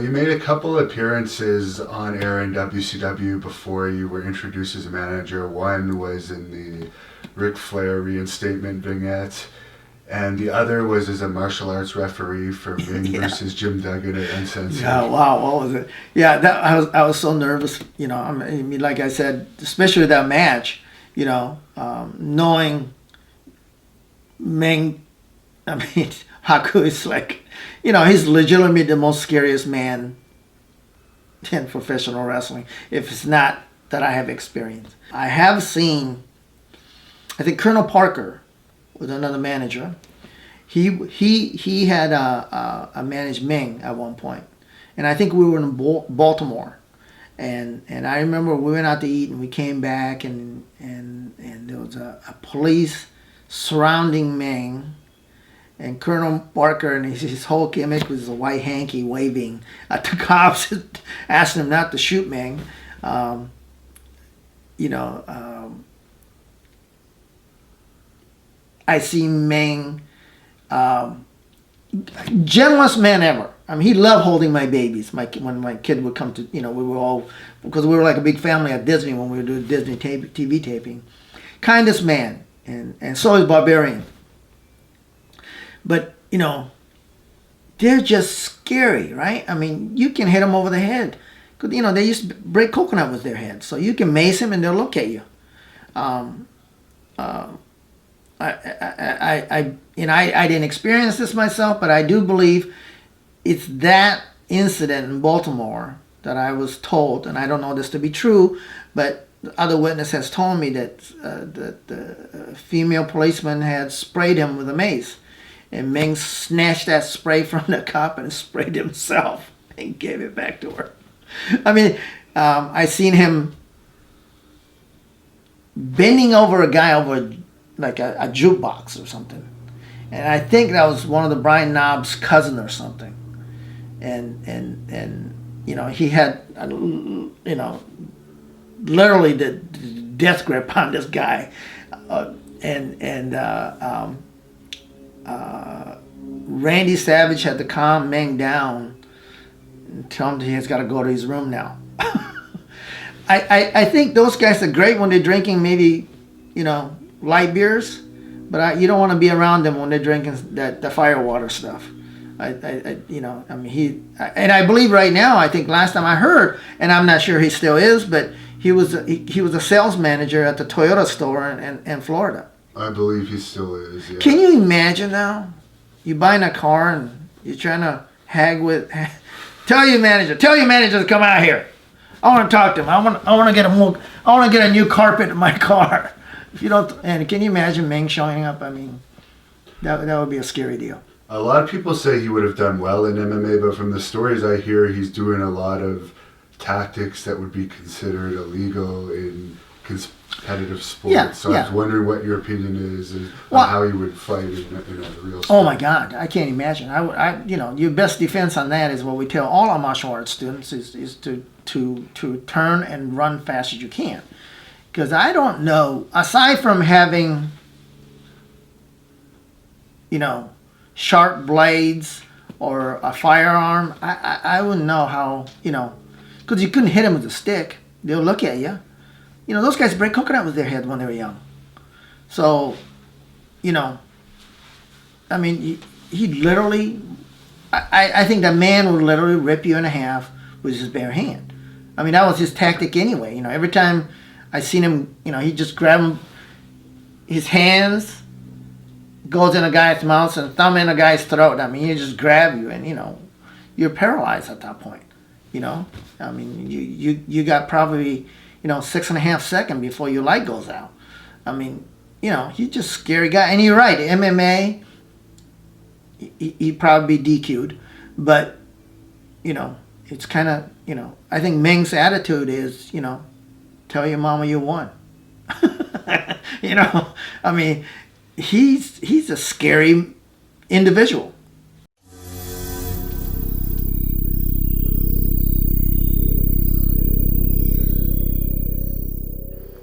You made a couple appearances on air in WCW before you were introduced as a manager. One was in the Ric Flair reinstatement vignette, and the other was as a martial arts referee for Meng versus Jim Duggan at Uncensored. Yeah, wow, what was it? Yeah, I was so nervous. I mean, like I said, especially that match. Knowing Meng, I mean, Haku is like, he's legitimately the most scariest man in professional wrestling, if it's not that I have experienced. I have seen, I think Colonel Parker was another manager. He had managed Meng at one point, and I think we were in Baltimore, and I remember we went out to eat and we came back and there was a police surrounding Meng. And Colonel Parker and his whole gimmick was a white hanky waving at the cops, asking them not to shoot Meng. I see Meng, gentlest man ever. I mean, he loved holding my babies. When my kid would come to, we were all, because we were like a big family at Disney when we were doing Disney TV taping. Kindest man, and so is Barbarian. But, they're just scary, right? I mean, you can hit them over the head. Because, they used to break coconut with their head. So you can mace them and they'll look at you. I didn't experience this myself, but I do believe it's that incident in Baltimore that I was told, and I don't know this to be true, but the other witness has told me that the female policeman had sprayed him with a mace. And Meng snatched that spray from the cop and sprayed himself and gave it back to her. I mean, I seen him bending over a guy over like a jukebox or something. And I think that was one of the Brian Knobb's cousin or something. And he had, literally the death grip on this guy. Randy Savage had to calm Meng down and tell him that he has got to go to his room now. I think those guys are great when they're drinking maybe, light beers, but you don't want to be around them when they're drinking the firewater stuff. I believe right now, I think last time I heard, and I'm not sure he still is, but he was a sales manager at the Toyota store in Florida. I believe he still is, yeah. Can you imagine now? You buying a car and you're trying to hag with... Tell your manager to come out here. I want to talk to him. I want to get a new carpet in my car. If you don't... And can you imagine Meng showing up? I mean, that would be a scary deal. A lot of people say he would have done well in MMA, but from the stories I hear, he's doing a lot of tactics that would be considered illegal in competitive sports. Yeah, so I was wondering what your opinion is on how he would fight in a real sport. Oh my God, I can't imagine. Your best defense on that is what we tell all our martial arts students is to turn and run fast as you can. Because I don't know, aside from having, sharp blades or a firearm, I wouldn't know how, because you couldn't hit them with a stick. They'll look at you. Those guys break coconut with their head when they were young. So, I mean, he literally, I think that man would literally rip you in half with his bare hand. I mean, that was his tactic anyway. Every time I seen him, he just grab his hands, goes in a guy's mouth and thumb in a guy's throat. I mean, he just grab you and, you're paralyzed at that point. I mean, you got probably... 6.5 seconds before your light goes out. I mean, he's just a scary guy. And you're right, MMA, he'd probably be DQ'd. But, it's kind of, I think Meng's attitude is, tell your mama you won. I mean, he's a scary individual.